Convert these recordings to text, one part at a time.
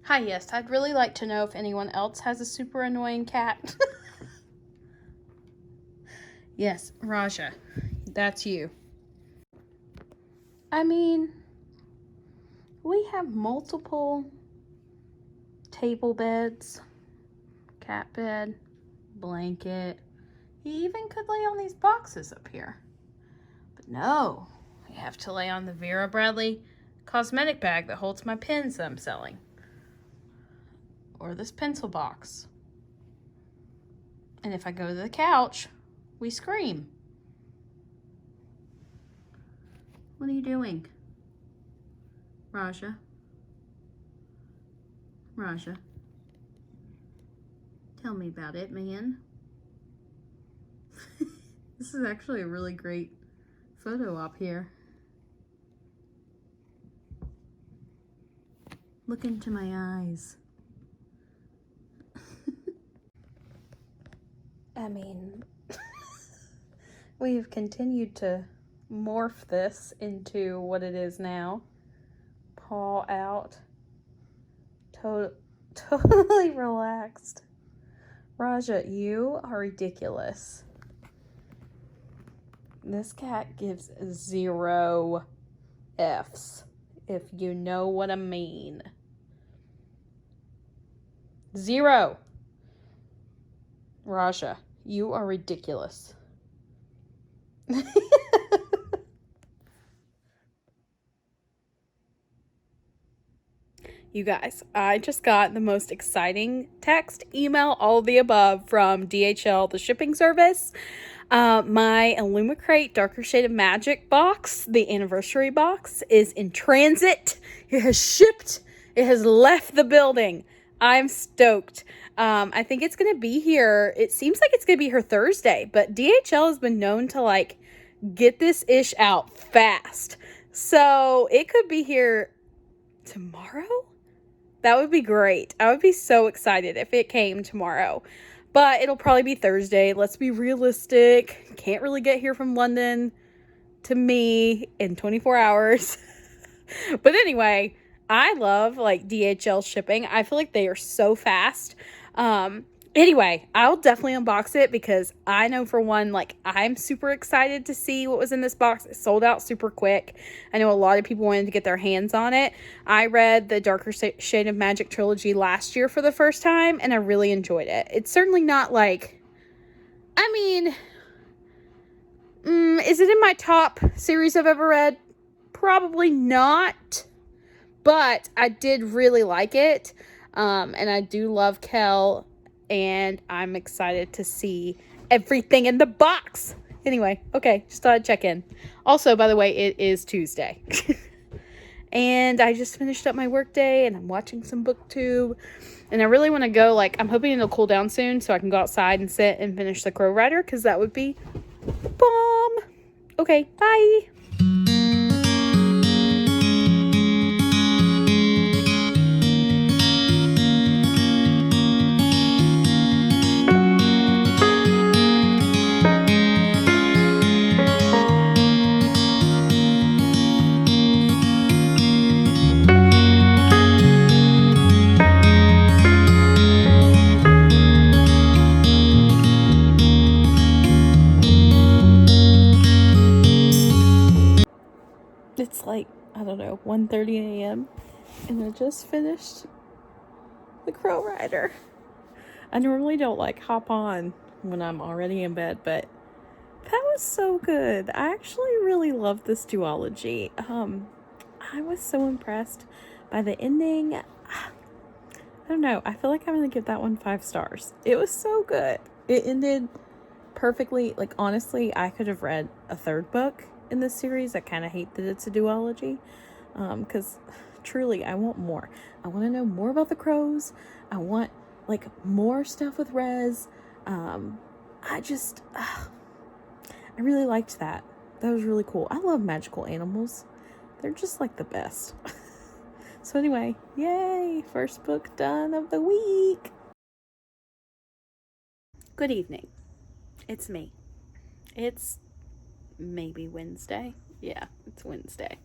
Hi, yes, I'd really like to know if anyone else has a super annoying cat. Yes, Raja, that's you. I mean, we have multiple table beds, cat bed, blanket. He even could lay on these boxes up here. But no, we have to lay on the Vera Bradley cosmetic bag that holds my pens that I'm selling. Or this pencil box. And if I go to the couch, we scream. What are you doing? Raja? Raja? Tell me about it, man. This is actually a really great photo op here. Look into my eyes. I mean, we've continued to morph this into what it is now. Paw out. Totally relaxed. Raja, you are ridiculous. This cat gives 0 Fs, if you know what I mean. 0. Raja, you are ridiculous. You guys, I just got the most exciting text, email, all of the above from DHL, the shipping service. My Illumicrate Darker Shade of Magic box, the anniversary box, is in transit. It has shipped. It has left the building. I'm stoked. I think it's going to be here. It seems like it's going to be here Thursday, but DHL has been known to like get this ish out fast. So it could be here tomorrow. That would be great. I would be so excited if it came tomorrow. But it'll probably be Thursday. Let's be realistic. Can't really get here from London to me in 24 hours. But anyway, I love like DHL shipping. I feel like they are so fast. Anyway, I'll definitely unbox it because I know for one, like I'm super excited to see what was in this box. It sold out super quick. I know a lot of people wanted to get their hands on it. I read the Darker Shade of Magic trilogy last year for the first time and I really enjoyed it. It's certainly not like, I mean, is it in my top series I've ever read? Probably not, but I did really like it. And I do love Kel. And I'm excited to see everything in the box. Anyway, okay, just thought I'd check in. Also, by the way, it is Tuesday. And I just finished up my work day and I'm watching some booktube. And I really want to go, like, I'm hoping it'll cool down soon so I can go outside and sit and finish The Crow Rider because that would be bomb. Okay, bye. It's like, I don't know, 1:30 a.m. and I just finished The Crow Rider. I normally don't like hop on when I'm already in bed, but that was so good. I actually really loved this duology. I was so impressed by the ending. I don't know. I feel like I'm going to give that one 5 stars. It was so good. It ended perfectly. Like, honestly, I could have read a 3rd book in this series. I kind of hate that it's a duology. Because truly, I want more. I want to know more about the crows. I want, like, more stuff with Rez. I really liked that. That was really cool. I love magical animals. They're just, like, the best. So anyway, yay! First book done of the week. Good evening. It's me. It's maybe Wednesday. Yeah, it's Wednesday.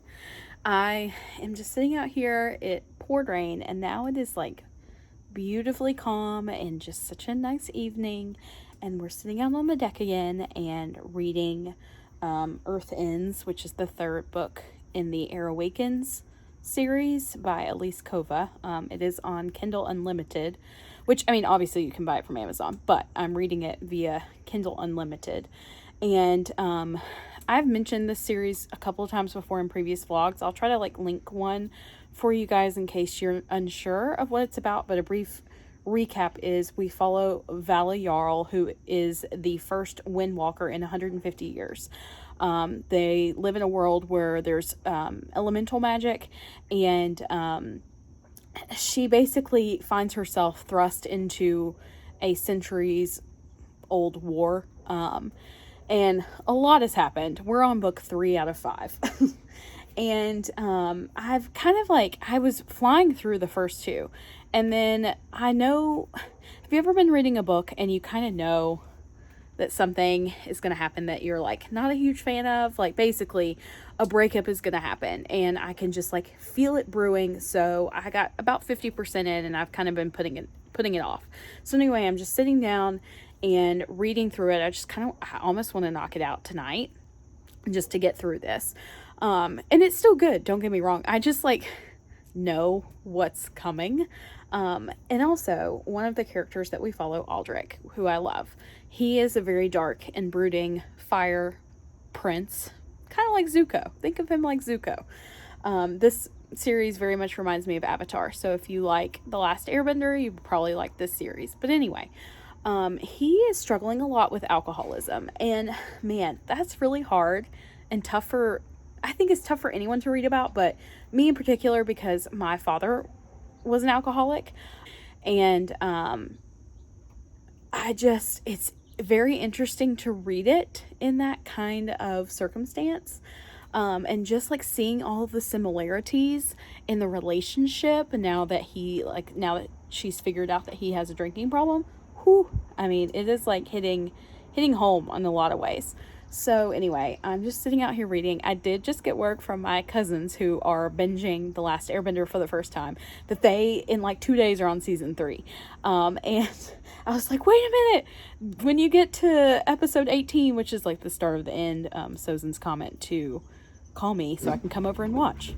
I am just sitting out here. It poured rain, and now it is like beautifully calm and just such a nice evening. And we're sitting out on the deck again and reading Earth Ends, which is the third book in the Air Awakens series by Elise Kova. It is on Kindle Unlimited, which, I mean, obviously you can buy it from Amazon, but I'm reading it via Kindle Unlimited. And I've mentioned this series a couple of times before in previous vlogs. I'll try to like link one for you guys in case you're unsure of what it's about, but a brief recap is we follow Vala Jarl, who is the first Windwalker in 150 years. They live in a world where there's elemental magic, and she basically finds herself thrust into a centuries old war. And a lot has happened. We're on book 3 out of 5. And I've kind of like, I was flying through the first 2. And then I know, have you ever been reading a book and you kind of know that something is going to happen that you're like not a huge fan of? Like basically a breakup is going to happen and I can just like feel it brewing. So I got about 50% in and I've kind of been putting it off. So anyway, I'm just sitting down and reading through it. I almost want to knock it out tonight just to get through this. And it's still good. Don't get me wrong. I just like know what's coming. And also one of the characters that we follow, Aldrich, who I love, he is a very dark and brooding fire prince, kind of like Zuko. Think of him like Zuko. This series very much reminds me of Avatar. So if you like The Last Airbender, you probably like this series. But anyway, he is struggling a lot with alcoholism, and man, that's really hard and tough I think it's tough for anyone to read about, but me in particular, because my father was an alcoholic, and it's very interesting to read it in that kind of circumstance, and just like seeing all of the similarities in the relationship, and now that she's figured out that he has a drinking problem. Whew, I mean, it is like hitting home in a lot of ways. So anyway, I'm just sitting out here reading. I did just get word from my cousins who are binging The Last Airbender for the first time that they, in like 2 days, are on season 3. And I was like, wait a minute. When you get to episode 18, which is like the start of the end, Sozin's comment to call me so I can come over and watch.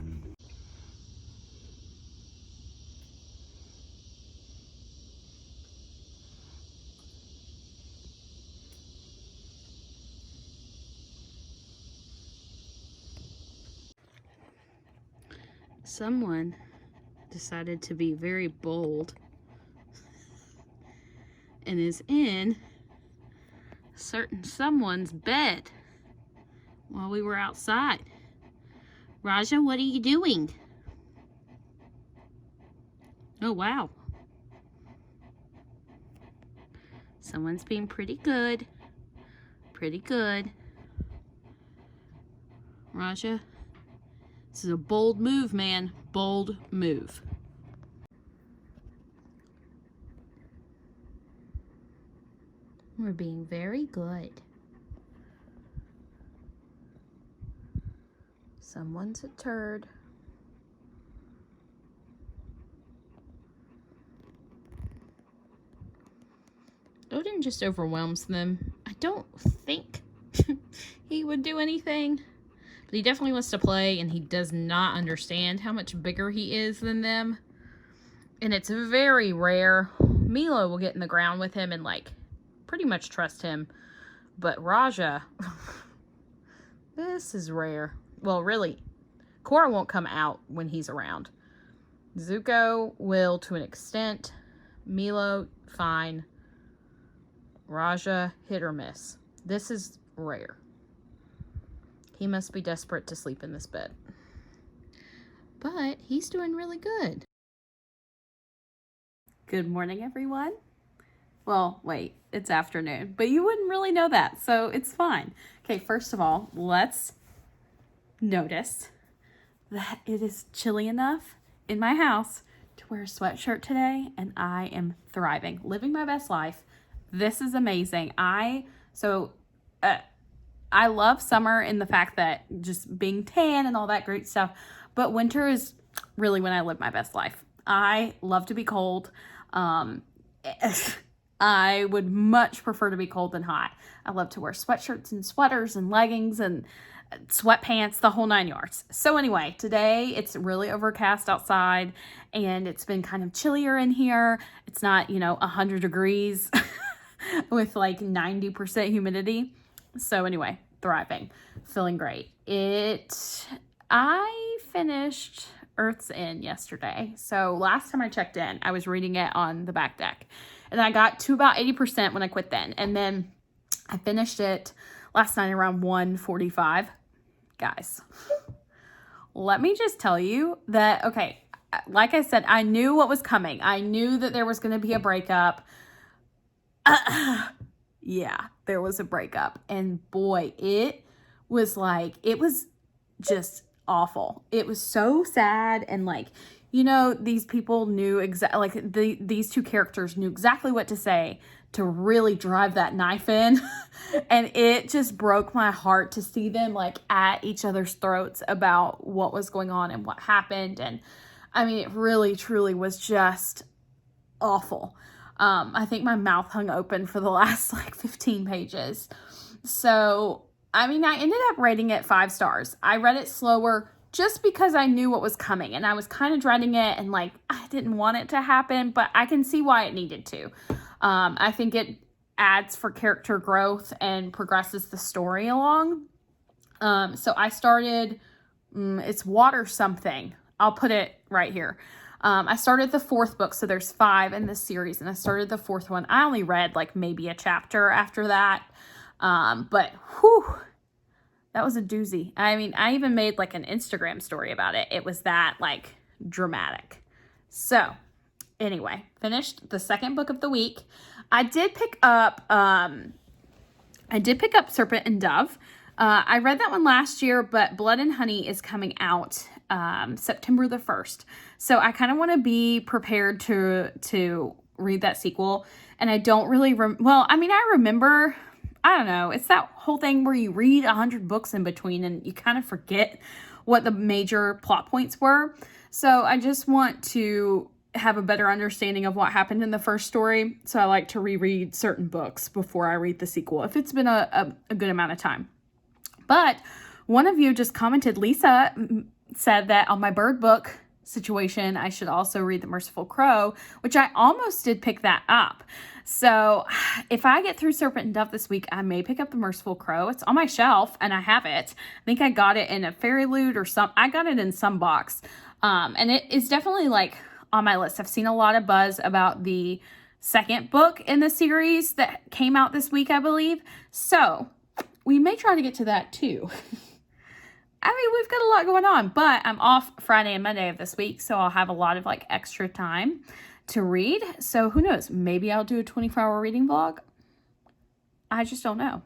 Someone decided to be very bold and is in certain someone's bed while we were outside. Raja, what are you doing? Oh, wow. Someone's being pretty good. Pretty good. Raja, this is a bold move, man. Bold move. We're being very good. Someone's a turd. Odin just overwhelms them. I don't think he would do anything. But he definitely wants to play, and he does not understand how much bigger he is than them. And it's very rare. Milo will get in the ground with him and, like, pretty much trust him. But Raja, this is rare. Well, really, Korra won't come out when he's around. Zuko will to an extent. Milo, fine. Raja, hit or miss. This is rare. He must be desperate to sleep in this bed. But he's doing really good. Good morning, everyone. Well, wait, it's afternoon, but you wouldn't really know that, so it's fine. Okay, first of all, let's notice that it is chilly enough in my house to wear a sweatshirt today, and I am thriving, living my best life. This is amazing. I love summer in the fact that just being tan and all that great stuff, but winter is really when I live my best life. I love to be cold. I would much prefer to be cold than hot. I love to wear sweatshirts and sweaters and leggings and sweatpants, the whole 9 yards. So anyway, today it's really overcast outside and it's been kind of chillier in here. It's not, 100 degrees with like 90% humidity. So anyway, thriving, feeling great. I finished Earth's End yesterday. So last time I checked in, I was reading it on the back deck. And I got to about 80% when I quit then. And then I finished it last night around 1:45. Guys, let me just tell you that, okay, like I said, I knew what was coming. I knew that there was going to be a breakup. Yeah, there was a breakup. And boy, it was just awful. It was so sad. And like, these people knew exactly, these two characters knew exactly what to say to really drive that knife in. And it just broke my heart to see them like at each other's throats about what was going on and what happened. And I mean, it really, truly was just awful. I think my mouth hung open for the last like 15 pages. So, I mean, I ended up rating it 5 stars. I read it slower just because I knew what was coming and I was kind of dreading it and like, I didn't want it to happen, but I can see why it needed to. I think it adds for character growth and progresses the story along. So I started, it's Water Something. I'll put it right here. I started the 4th book, so there's 5 in this series, and I started the 4th one. I only read like maybe a chapter after that, but whew, that was a doozy. I mean, I even made like an Instagram story about it. It was that like dramatic. So anyway, finished the 2nd book of the week. I did pick up Serpent and Dove. I read that one last year, but Blood and Honey is coming out September the 1st. So I kind of want to be prepared to read that sequel. And I don't really, I remember, I don't know. It's that whole thing where you read 100 books in between and you kind of forget what the major plot points were. So I just want to have a better understanding of what happened in the first story. So I like to reread certain books before I read the sequel, if it's been a good amount of time. But one of you just commented, Lisa said that on my bird book situation, I should also read The Merciful Crow, which I almost did pick that up. So if I get through Serpent and Dove this week, I may pick up The Merciful Crow. It's on my shelf and I have it. I think I got it in a Fairy Loot or I got it in some box. And it is definitely like on my list. I've seen a lot of buzz about the 2nd book in the series that came out this week, I believe. So we may try to get to that too. I mean, we've got a lot going on, but I'm off Friday and Monday of this week, so I'll have a lot of like extra time to read. So who knows? Maybe I'll do a 24-hour reading vlog. I just don't know.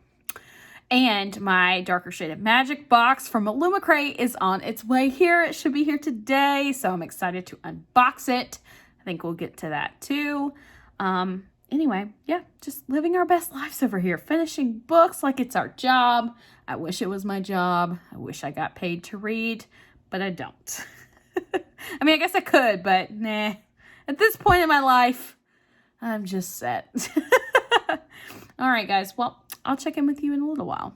And my Darker Shade of Magic box from Illumicrate is on its way here. It should be here today, so I'm excited to unbox it. I think we'll get to that too. Anyway, yeah, just living our best lives over here. Finishing books like it's our job. I wish it was my job. I wish I got paid to read, but I don't. I mean, I guess I could, but nah. At this point in my life, I'm just set. All right, guys. Well, I'll check in with you in a little while.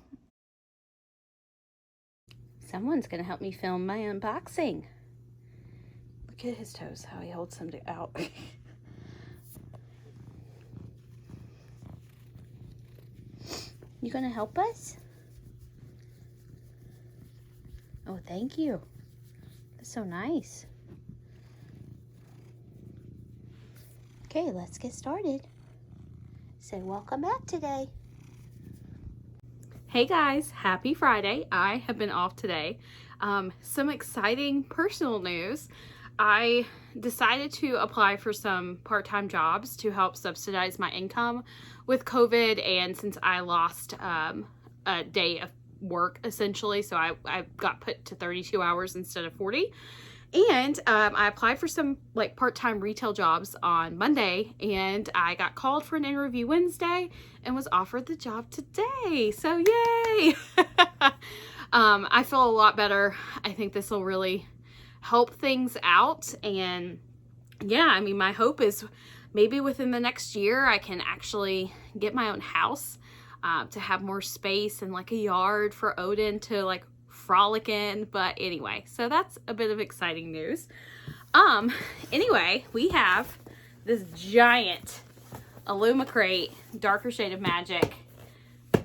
Someone's going to help me film my unboxing. Look at his toes, how he holds them out. You gonna help us? Oh, thank you. That's so nice. Okay, let's get started. So welcome back today. Hey guys, happy Friday. I have been off today. Some exciting personal news. I decided to apply for some part-time jobs to help subsidize my income with COVID, and since I lost a day of work essentially, so I got put to 32 hours instead of 40. And I applied for some like part-time retail jobs on Monday, and I got called for an interview Wednesday and was offered the job today. So yay! I feel a lot better. I think this will really help things out. And yeah, I mean, my hope is maybe within the next year I can actually get my own house, to have more space and like a yard for Odin to like frolic in. But anyway, so that's a bit of exciting news. Anyway, we have this giant Illumicrate Darker Shade of Magic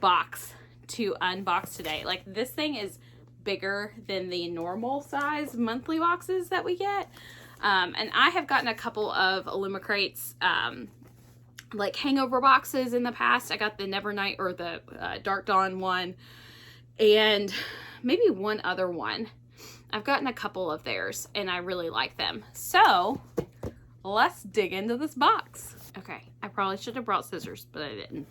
box to unbox today. Like, this thing is bigger than the normal size monthly boxes that we get. And I have gotten a couple of Illumicrates, like hangover boxes in the past. I got the Nevernight or the Dark Dawn one, and maybe one other one. I've gotten a couple of theirs and I really like them. So let's dig into this box. Okay, I probably should have brought scissors, but I didn't.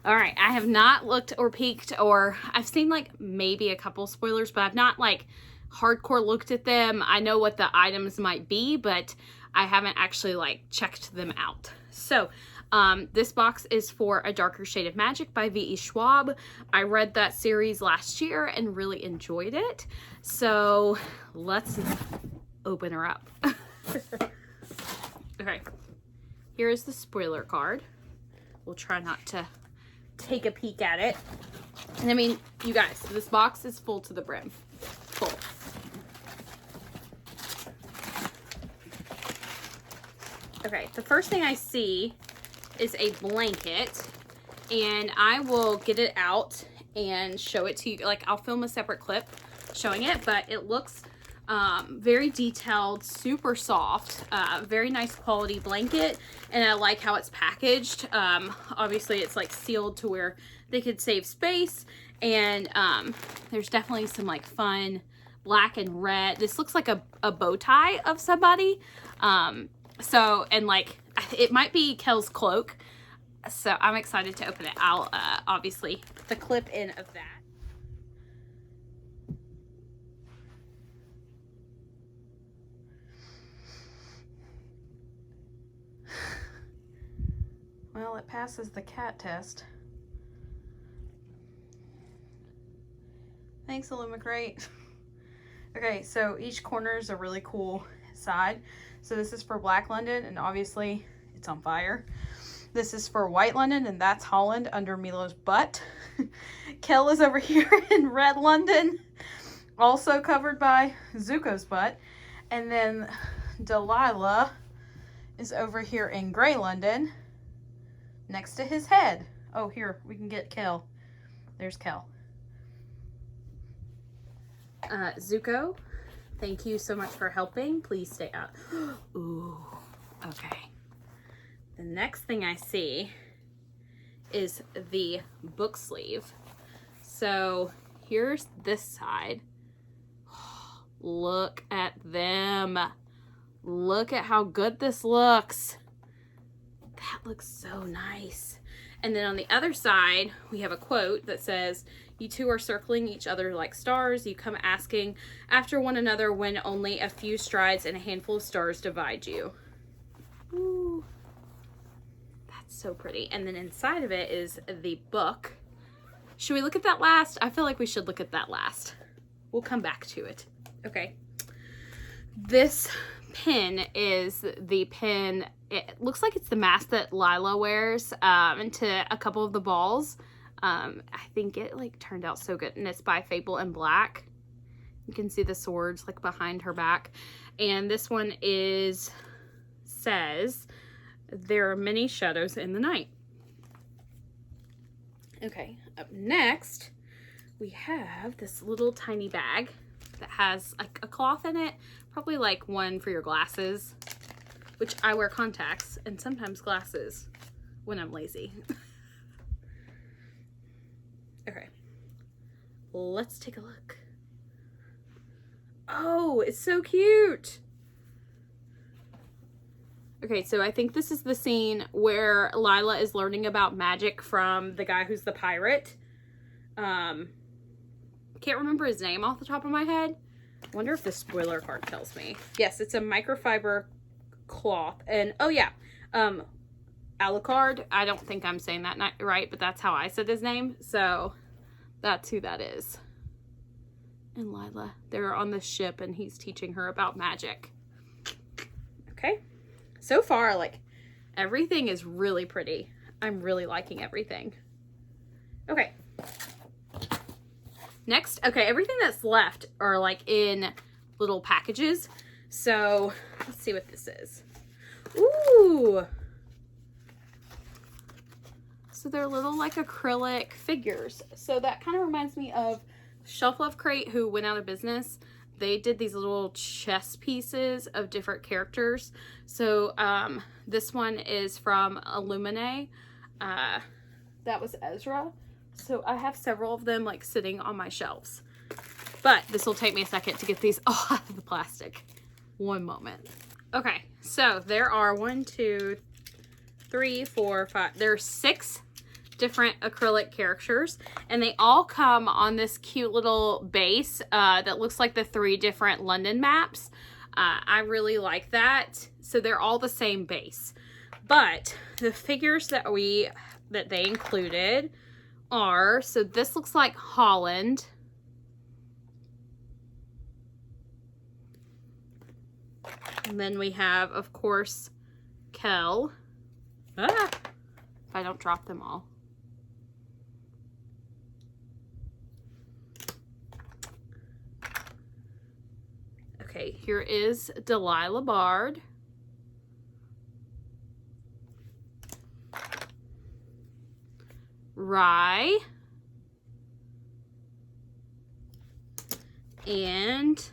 All right, I have not looked or peeked, or I've seen like maybe a couple spoilers, but I've not like hardcore looked at them. I know what the items might be, but I haven't actually like checked them out. So this box is for A Darker Shade of Magic by V.E. Schwab. I read that series last year and really enjoyed it. So let's open her up. Okay, here is the spoiler card. We'll try not to take a peek at it. And I mean, you guys, this box is full to the brim. Full. Okay, the first thing I see is a blanket, and I will get it out and show it to you. Like, I'll film a separate clip showing it, but it looks very detailed, super soft, very nice quality blanket, and I like how it's packaged. Obviously it's like sealed to where they could save space, and there's definitely some like fun black and red. This looks like a bow tie of somebody. So, and like, it might be Kel's cloak. So I'm excited to open it. I'll obviously put the clip in of that. Well, it passes the cat test. Thanks, Illumicrate. Okay, so each corner is a really cool side. So this is for Black London, and obviously it's on fire. This is for White London, and that's Holland under Milo's butt. Kel is over here in Red London, also covered by Zuko's butt. And then Delilah is over here in Gray London, next to his head. Oh, here, we can get Kel. There's Kel. Zuko, thank you so much for helping. Please stay out. Ooh, okay. The next thing I see is the book sleeve. So here's this side. Look at them. Look at how good this looks. That looks so nice. And then on the other side, we have a quote that says, "You two are circling each other like stars. You come asking after one another when only a few strides and a handful of stars divide you." Ooh, that's so pretty. And then inside of it is the book. Should we look at that last? I feel like we should look at that last. We'll come back to it. Okay. This pin is the pin. It looks like it's the mask that Lila wears into a couple of the balls. I think it like turned out so good, and it's by Fable and Black. You can see the swords like behind her back. And this one says, "There are many shadows in the night." Okay, up next we have this little tiny bag that has like a cloth in it, probably like one for your glasses, which I wear contacts and sometimes glasses when I'm lazy. Okay, let's take a look. Oh, it's so cute. Okay, so I think this is the scene where Lila is learning about magic from the guy who's the pirate. Can't remember his name off the top of my head. I wonder if the spoiler card tells me. Yes, it's a microfiber cloth. And oh yeah, Alucard. I don't think I'm saying that right, but that's how I said his name. So that's who that is. and Lila. They're on the ship and he's teaching her about magic. Okay. So far, like, everything is really pretty. I'm really liking everything. Okay. Next, okay, everything that's left are like in little packages. So let's see what this is. Ooh. So they're little like acrylic figures. So that kind of reminds me of Shelf Love Crate, who went out of business. They did these little chess pieces of different characters. So this one is from Illumicrate. That was Ezra. So I have several of them like sitting on my shelves. But this will take me a second to get these all out of the plastic. One moment. Okay, so there are 1, 2, 3, 4, 5. There are 6 different acrylic characters, and they all come on this cute little base that looks like the 3 different London maps. I really like that. So they're all the same base. But the figures that they included are, so this looks like Holland. And then we have, of course, Kel. If I don't drop them all. Okay, here is Delilah Bard. Rye. And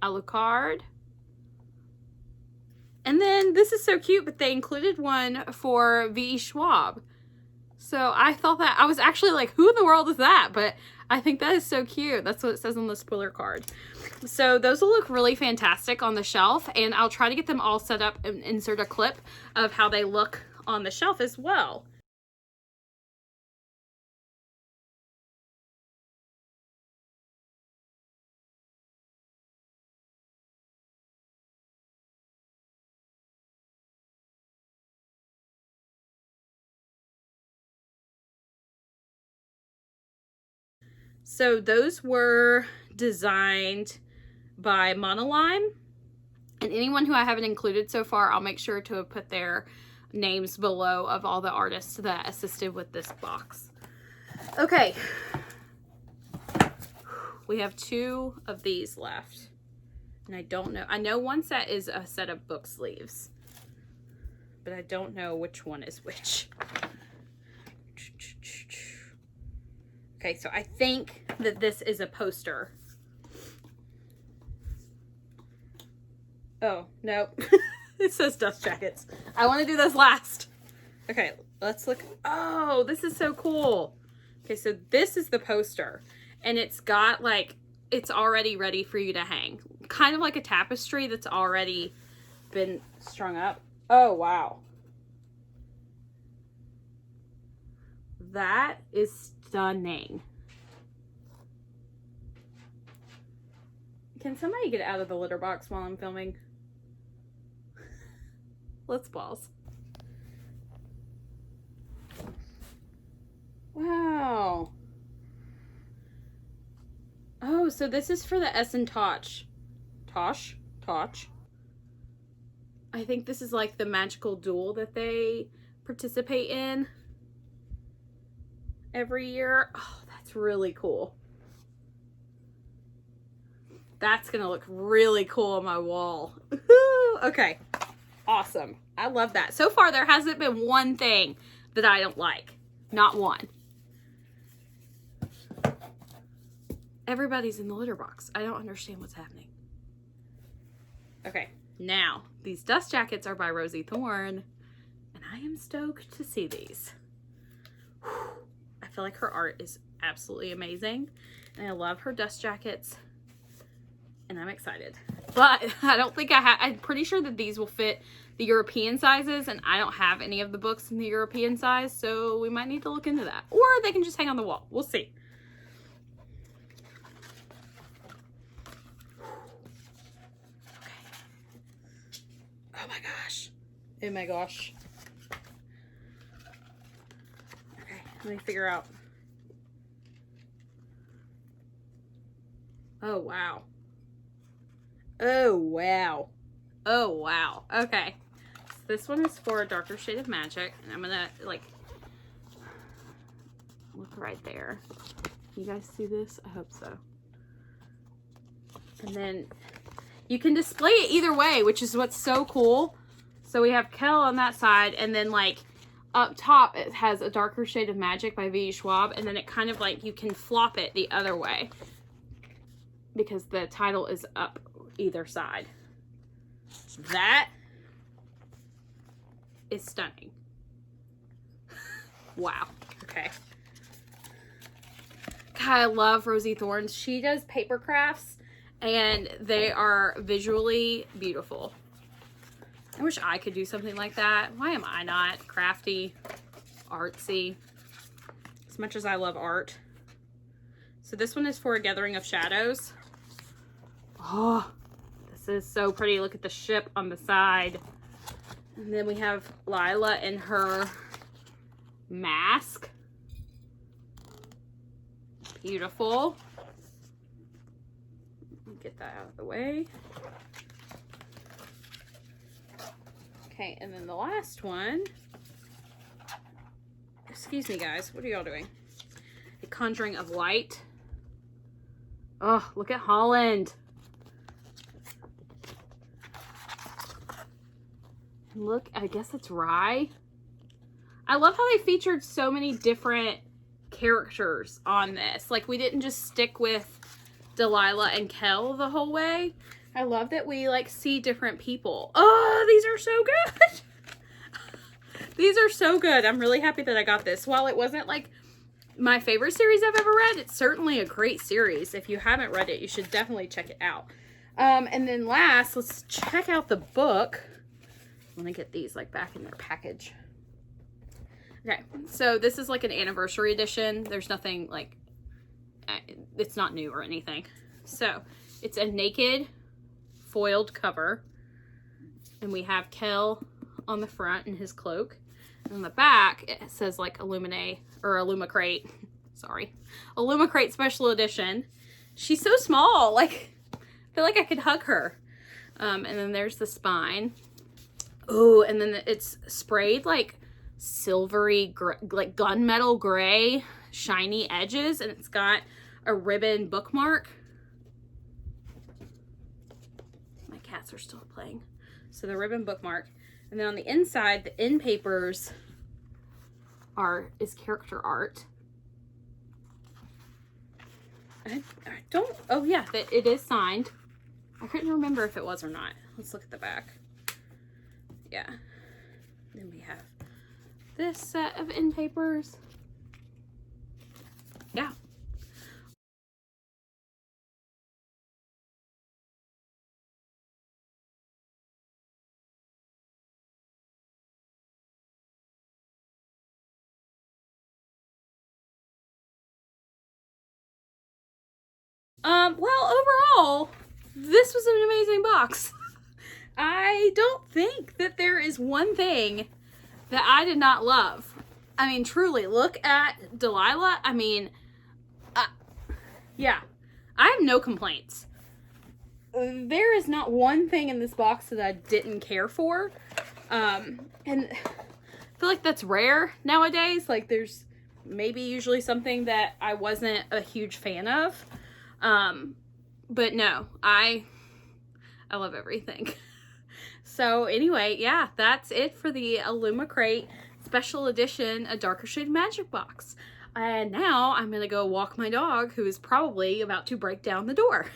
Alucard. And then this is so cute, but they included one for V.E. Schwab. So I thought that, I was actually like, who in the world is that? But I think that is so cute. That's what it says on the spoiler card. So those will look really fantastic on the shelf, and I'll try to get them all set up and insert a clip of how they look on the shelf as well. So those were designed by Monolime, and anyone who I haven't included so far, I'll make sure to have put their names below of all the artists that assisted with this box. Okay, we have 2 of these left, and I don't know. I know one set is a set of book sleeves, but I don't know which one is which. Okay, so I think that this is a poster. Oh, no. It says dust jackets. I want to do this last. Okay, let's look. Oh, this is so cool. Okay, so this is the poster. And it's got like, it's already ready for you to hang. Kind of like a tapestry that's already been strung up. Oh, wow. That is stunning. Can somebody get out of the litter box while I'm filming? Let's pause. Wow. Oh, so this is for the Essen Toch. Toch. I think this is like the magical duel that they participate in every year. Oh, that's really cool. That's gonna look really cool on my wall. Okay, awesome. I love that. So far, there hasn't been one thing that I don't like. Not one. Everybody's in the litter box. I don't understand what's happening. Okay, now, these dust jackets are by Rosie Thorne, and I am stoked to see these. I feel like her art is absolutely amazing, and I love her dust jackets, and I'm excited. But I don't think I'm pretty sure that these will fit the European sizes, and I don't have any of the books in the European size, so we might need to look into that. Or they can just hang on the wall. We'll see. Oh my gosh. Oh my gosh. Okay, let me figure out. Oh, wow. Oh, wow. Oh, wow. Okay. So this one is for a darker shade of magic. And I'm going to, like, look right there. You guys see this? I hope so. And then you can display it either way, which is what's so cool. So we have Kel on that side, and then like up top it has a darker shade of magic by V. Schwab, and then it kind of like you can flop it the other way because the title is up either side. That is stunning. Wow. Okay. God, I love Rosie Thorne's. She does paper crafts and they are visually beautiful. I wish I could do something like that. Why am I not crafty, artsy, as much as I love art? So this one is for a Gathering of Shadows. Oh, this is so pretty. Look at the ship on the side. And then we have Lila in her mask. Beautiful. Get that out of the way. Okay, and then the last one. Excuse me, guys. What are y'all doing? The Conjuring of Light. Oh, look at Holland. Look, I guess it's Rye. I love how they featured so many different characters on this. Like, we didn't just stick with Delilah and Kel the whole way. I love that we like see different people. Oh, these are so good. These are so good. I'm really happy that I got this. While it wasn't like my favorite series I've ever read, it's certainly a great series. If you haven't read it, you should definitely check it out. And then last, let's check out the book. I'm gonna get these like back in their package. Okay, so this is like an anniversary edition. There's nothing like, it's not new or anything. So it's a naked foiled cover, and we have Kel on the front in his cloak. And on the back, it says like Illumicrate, sorry, Illumicrate Special Edition. She's so small, like, I feel like I could hug her. And then there's the spine. Oh, and then it's sprayed like silvery, like gunmetal gray, shiny edges, and it's got a ribbon bookmark. My cats are still playing. So the ribbon bookmark. And then on the inside, the end papers is character art. I don't, oh yeah, it is signed. I couldn't remember if it was or not. Let's look at the back. Yeah. Then we have this set of end papers. Yeah. Well, overall, this was an amazing box. I don't think that there is one thing that I did not love. I mean, truly, look at Delilah. I mean, yeah, I have no complaints. There is not one thing in this box that I didn't care for. And I feel like that's rare nowadays. Like, there's maybe usually something that I wasn't a huge fan of. But no, I love everything. So anyway, yeah, that's it for the Illumicrate Special Edition, A Darker Shade Magic Box. And now I'm going to go walk my dog, who is probably about to break down the door.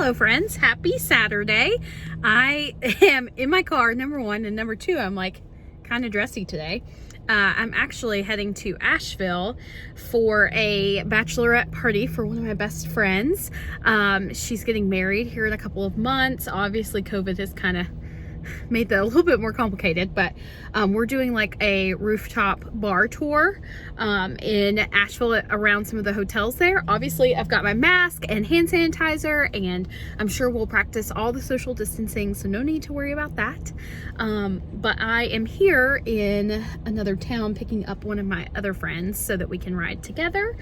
Hello friends, happy Saturday. I am in my car, number one, and number two, I'm like kind of dressy today. I'm actually heading to Asheville for a bachelorette party for one of my best friends. She's getting married here in a couple of months. Obviously COVID has kind of made that a little bit more complicated, but we're doing like a rooftop bar tour in Asheville around some of the hotels there. Obviously I've got my mask and hand sanitizer, and I'm sure we'll practice all the social distancing, so no need to worry about that. But I am here in another town picking up one of my other friends so that we can ride together.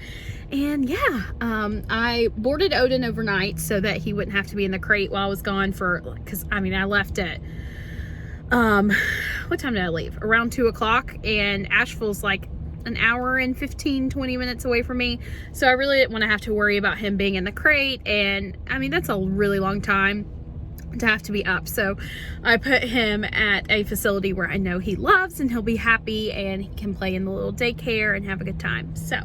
And yeah, I boarded Odin overnight so that he wouldn't have to be in the crate while I was gone because I mean I left at what time did I leave? Around 2 o'clock, and Asheville's like an hour and 15-20 minutes away from me, so I really didn't want to have to worry about him being in the crate, and I mean that's a really long time to have to be up. So I put him at a facility where I know he loves and he'll be happy, and he can play in the little daycare and have a good time. So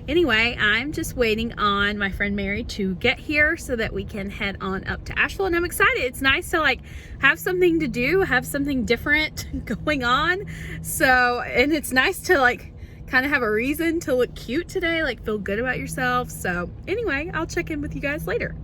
anyway, I'm just waiting on my friend Mary to get here so that we can head on up to Asheville, and I'm excited. It's nice to like have something to do, have something different going on. So, and it's nice to like kind of have a reason to look cute today, like feel good about yourself. So anyway, I'll check in with you guys later.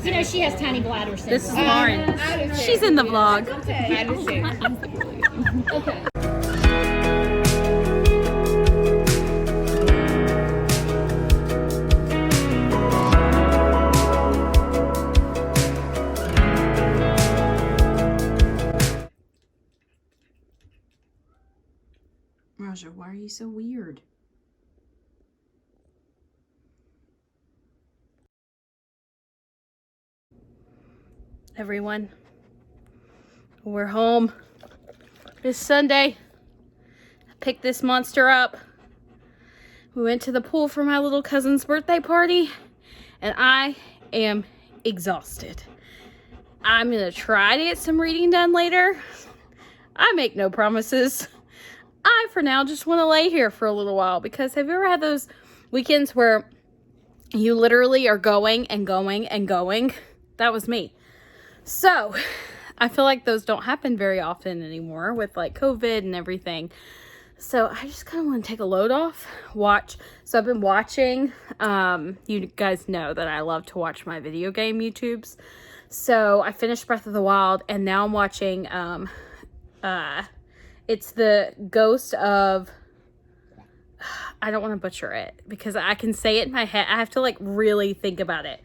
You know, she has tiny bladder syndrome. This is Lauren. She's in the vlog. Okay. I understand. Okay. Raja, why are you so weird? Everyone, we're home. It's Sunday. I picked this monster up. We went to the pool for my little cousin's birthday party, and I am exhausted. I'm gonna try to get some reading done later. I make no promises. I, for now, just want to lay here for a little while, because have you ever had those weekends where you literally are going and going and going? That was me. So, I feel like those don't happen very often anymore with like COVID and everything. So, I just kind of want to take a load off, watch. So, I've been watching, you guys know that I love to watch my video game YouTubes. So, I finished Breath of the Wild, and now I'm watching, it's the ghost of, I don't want to butcher it because I can say it in my head. I have to like really think about it.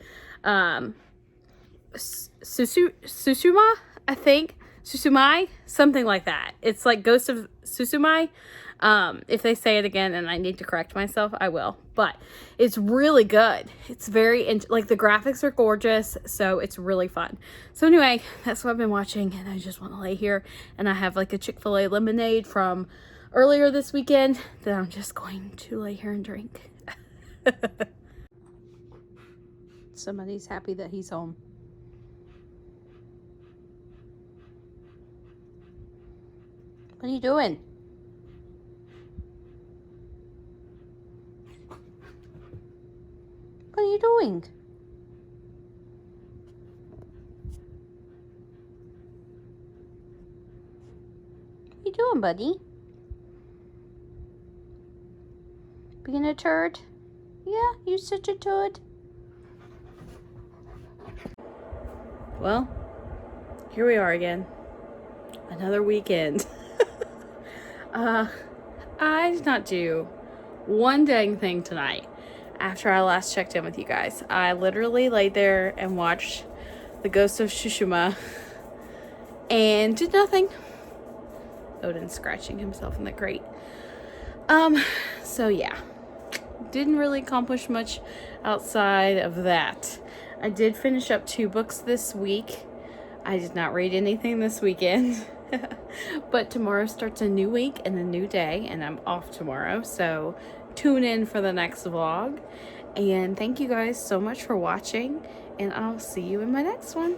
Susuma, I think. Susumai, something like that. It's like Ghost of Susumai. If they say it again and I need to correct myself, I will. But it's really good. It's very, like the graphics are gorgeous, so it's really fun. So anyway, that's what I've been watching, and I just want to lay here. And I have like a Chick-fil-A lemonade from earlier this weekend that I'm just going to lay here and drink. Somebody's happy that he's home. What are you doing? doing? What you doing, buddy? Being a turd? Yeah, you such a turd. Well, here we are again. Another weekend. I did not do one dang thing tonight after I last checked in with you guys. I literally laid there and watched The Ghost of Tsushima and did nothing. Odin scratching himself in the grate. So yeah, didn't really accomplish much outside of that. I did finish up 2 books this week. I did not read anything this weekend. But tomorrow starts a new week and a new day, and I'm off tomorrow, so tune in for the next vlog. And thank you guys so much for watching, and I'll see you in my next one.